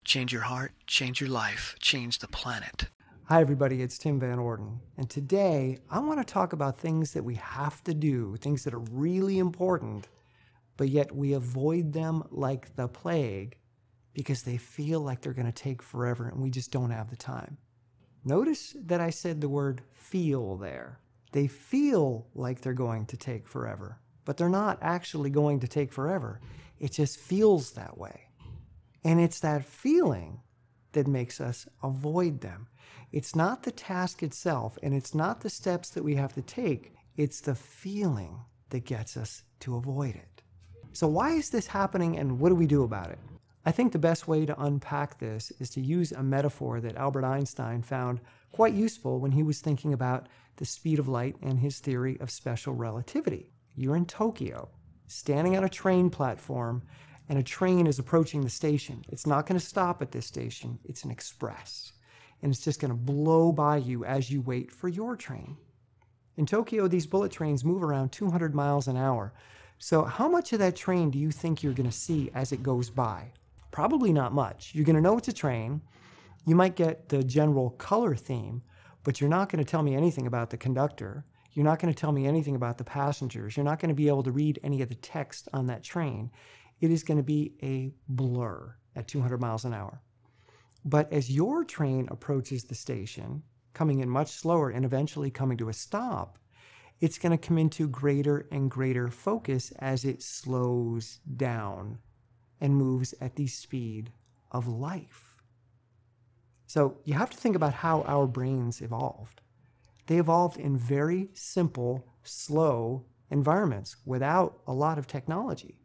Change your heart, change your life, change the planet. Hi everybody, it's Tim Van Orden, and today I want to talk about things that we have to do, things that are really important, but yet we avoid them like the plague because they feel like they're going to take forever and we just don't have the time. Notice that I said the word feel there. They feel like they're going to take forever, but they're not actually going to take forever. It just feels that way. And it's that feeling that makes us avoid them. It's not the task itself, and it's not the steps that we have to take. It's the feeling that gets us to avoid it. So why is this happening, and what do we do about it? I think the best way to unpack this is to use a metaphor that Albert Einstein found quite useful when he was thinking about the speed of light and his theory of special relativity. You're in Tokyo, standing on a train platform, and a train is approaching the station. It's not going to stop at this station. It's an express. And it's just going to blow by you as you wait for your train. In Tokyo, these bullet trains move around 200 miles an hour. So how much of that train do you think you're going to see as it goes by? Probably not much. You're going to know it's a train. You might get the general color theme, but you're not going to tell me anything about the conductor. You're not going to tell me anything about the passengers. You're not going to be able to read any of the text on that train. It is going to be a blur at 200 miles an hour. But as your train approaches the station, coming in much slower and eventually coming to a stop, it's going to come into greater and greater focus as it slows down and moves at the speed of life. So you have to think about how our brains evolved. They evolved in very simple, slow environments without a lot of technology.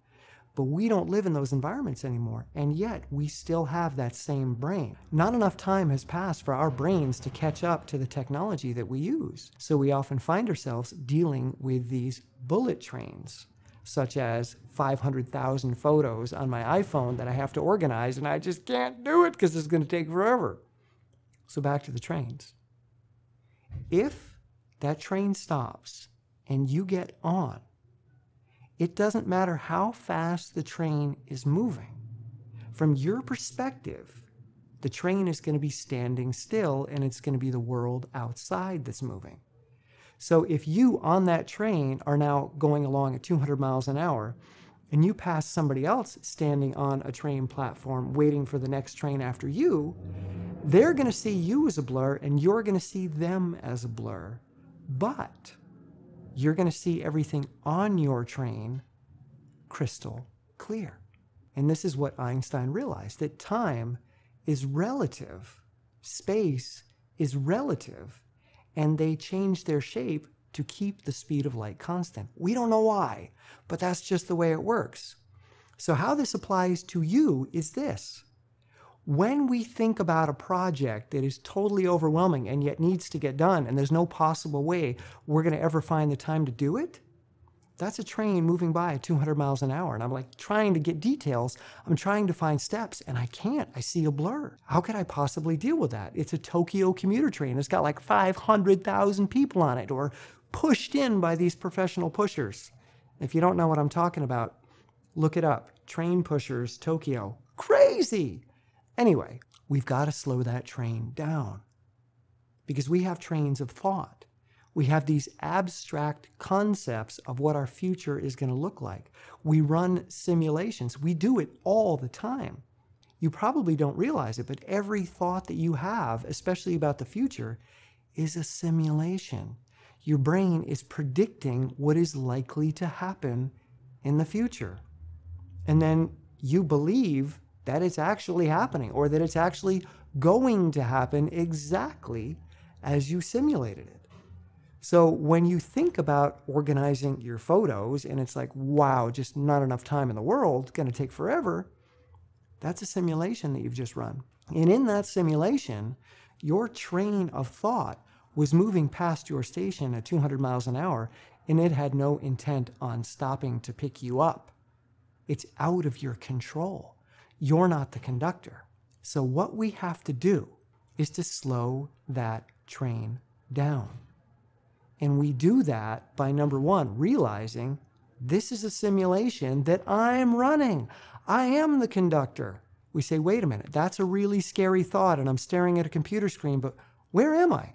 But we don't live in those environments anymore, and yet we still have that same brain. Not enough time has passed for our brains to catch up to the technology that we use. So we often find ourselves dealing with these bullet trains, such as 500,000 photos on my iPhone that I have to organize, and I just can't do it because it's going to take forever. So back to the trains. If that train stops and you get on, it doesn't matter how fast the train is moving. From your perspective, the train is going to be standing still and it's going to be the world outside that's moving. So if you on that train are now going along at 200 miles an hour and you pass somebody else standing on a train platform waiting for the next train after you, they're going to see you as a blur and you're going to see them as a blur. But you're going to see everything on your train crystal clear. And this is what Einstein realized, that time is relative, space is relative, and they change their shape to keep the speed of light constant. We don't know why, but that's just the way it works. So how this applies to you is this. When we think about a project that is totally overwhelming and yet needs to get done, and there's no possible way we're going to ever find the time to do it, that's a train moving by at 200 miles an hour. And I'm like trying to get details. I'm trying to find steps, and I can't. I see a blur. How could I possibly deal with that? It's a Tokyo commuter train. It's got like 500,000 people on it, or pushed in by these professional pushers. If you don't know what I'm talking about, look it up. Train pushers, Tokyo. Crazy! Anyway, we've got to slow that train down because we have trains of thought. We have these abstract concepts of what our future is going to look like. We run simulations. We do it all the time. You probably don't realize it, but every thought that you have, especially about the future, is a simulation. Your brain is predicting what is likely to happen in the future. And then you believe that it's actually happening, or that it's actually going to happen exactly as you simulated it. So when you think about organizing your photos and it's like, wow, just not enough time in the world, it's going to take forever, that's a simulation that you've just run. And in that simulation, your train of thought was moving past your station at 200 miles an hour, and it had no intent on stopping to pick you up. It's out of your control. You're not the conductor. So what we have to do is to slow that train down. And we do that by, number one, realizing this is a simulation that I'm running. I am the conductor. We say, wait a minute, that's a really scary thought and I'm staring at a computer screen, but where am I?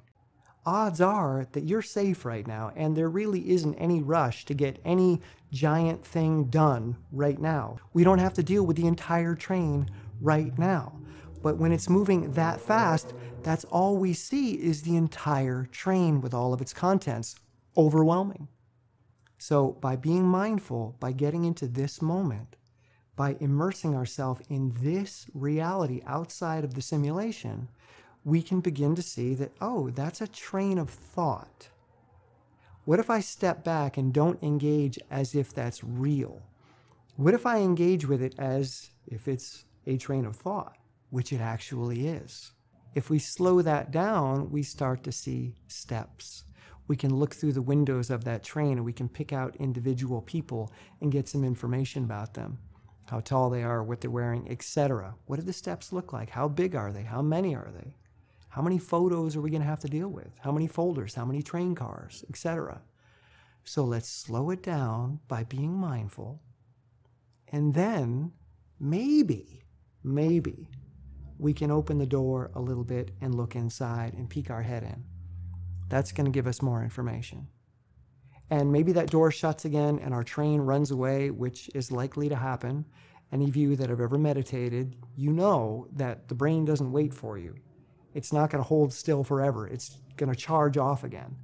Odds are that you're safe right now and there really isn't any rush to get any giant thing done right now. We don't have to deal with the entire train right now. But when it's moving that fast, that's all we see is the entire train with all of its contents. Overwhelming. So by being mindful, by getting into this moment, by immersing ourselves in this reality outside of the simulation, we can begin to see that, oh, that's a train of thought. What if I step back and don't engage as if that's real? What if I engage with it as if it's a train of thought, which it actually is? If we slow that down, we start to see steps. We can look through the windows of that train and we can pick out individual people and get some information about them. How tall they are, what they're wearing, etc. What do the steps look like? How big are they? How many are they? How many photos are we going to have to deal with? How many folders? How many train cars, etc. So let's slow it down by being mindful. And then maybe we can open the door a little bit and look inside and peek our head in. That's going to give us more information. And maybe that door shuts again and our train runs away, which is likely to happen. Any of you that have ever meditated, you know that the brain doesn't wait for you. It's not going to hold still forever. It's going to charge off again.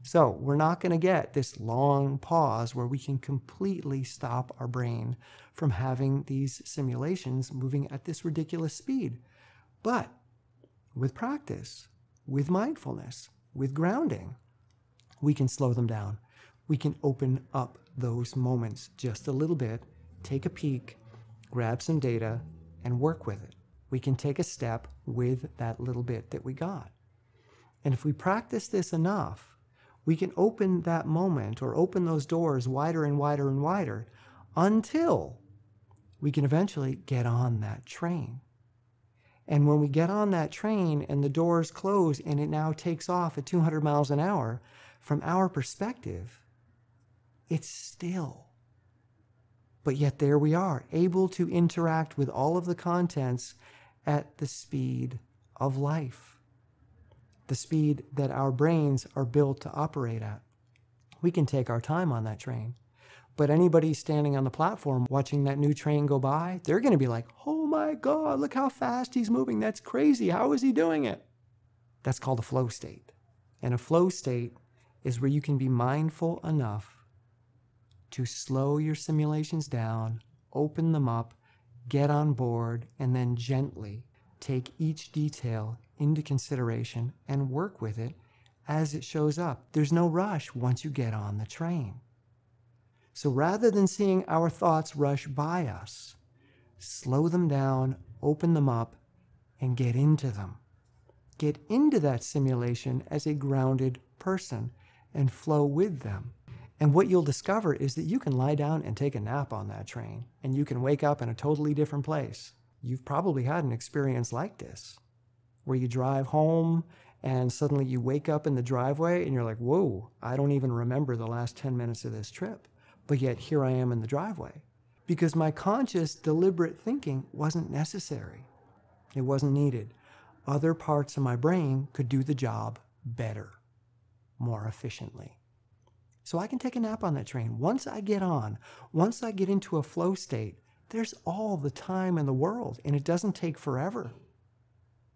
So we're not going to get this long pause where we can completely stop our brain from having these simulations moving at this ridiculous speed. But with practice, with mindfulness, with grounding, we can slow them down. We can open up those moments just a little bit, take a peek, grab some data, and work with it. We can take a step with that little bit that we got. And if we practice this enough, we can open that moment or open those doors wider and wider and wider until we can eventually get on that train. And when we get on that train and the doors close and it now takes off at 200 miles an hour, from our perspective, it's still. But yet there we are, able to interact with all of the contents at the speed of life, the speed that our brains are built to operate at. We can take our time on that train. But anybody standing on the platform watching that new train go by, they're going to be like, oh my God, look how fast he's moving. That's crazy. How is he doing it? That's called a flow state. And a flow state is where you can be mindful enough to slow your simulations down, open them up, get on board, and then gently take each detail into consideration and work with it as it shows up. There's no rush once you get on the train. So rather than seeing our thoughts rush by us, slow them down, open them up, and get into them. Get into that simulation as a grounded person and flow with them. And what you'll discover is that you can lie down and take a nap on that train, and you can wake up in a totally different place. You've probably had an experience like this, where you drive home and suddenly you wake up in the driveway and you're like, whoa, I don't even remember the last 10 minutes of this trip. But yet here I am in the driveway because my conscious, deliberate thinking wasn't necessary. It wasn't needed. Other parts of my brain could do the job better, more efficiently. So I can take a nap on that train. Once I get on, once I get into a flow state, there's all the time in the world, and it doesn't take forever.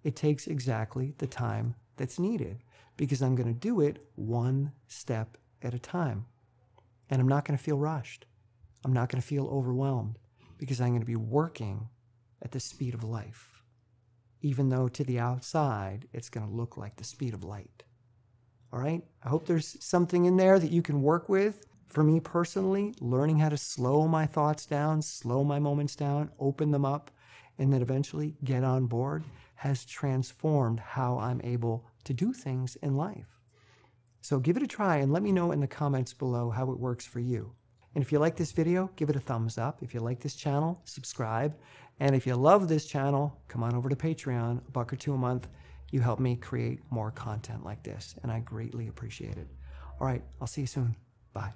It takes exactly the time that's needed because I'm going to do it one step at a time. And I'm not going to feel rushed. I'm not going to feel overwhelmed because I'm going to be working at the speed of life, even though to the outside, it's going to look like the speed of light. All right? I hope there's something in there that you can work with. For me personally, learning how to slow my thoughts down, slow my moments down, open them up, and then eventually get on board has transformed how I'm able to do things in life. So give it a try and let me know in the comments below how it works for you. And if you like this video, give it a thumbs up. If you like this channel, subscribe. And if you love this channel, come on over to Patreon, $1 or $2 a month. You help me create more content like this, and I greatly appreciate it. All right, I'll see you soon. Bye.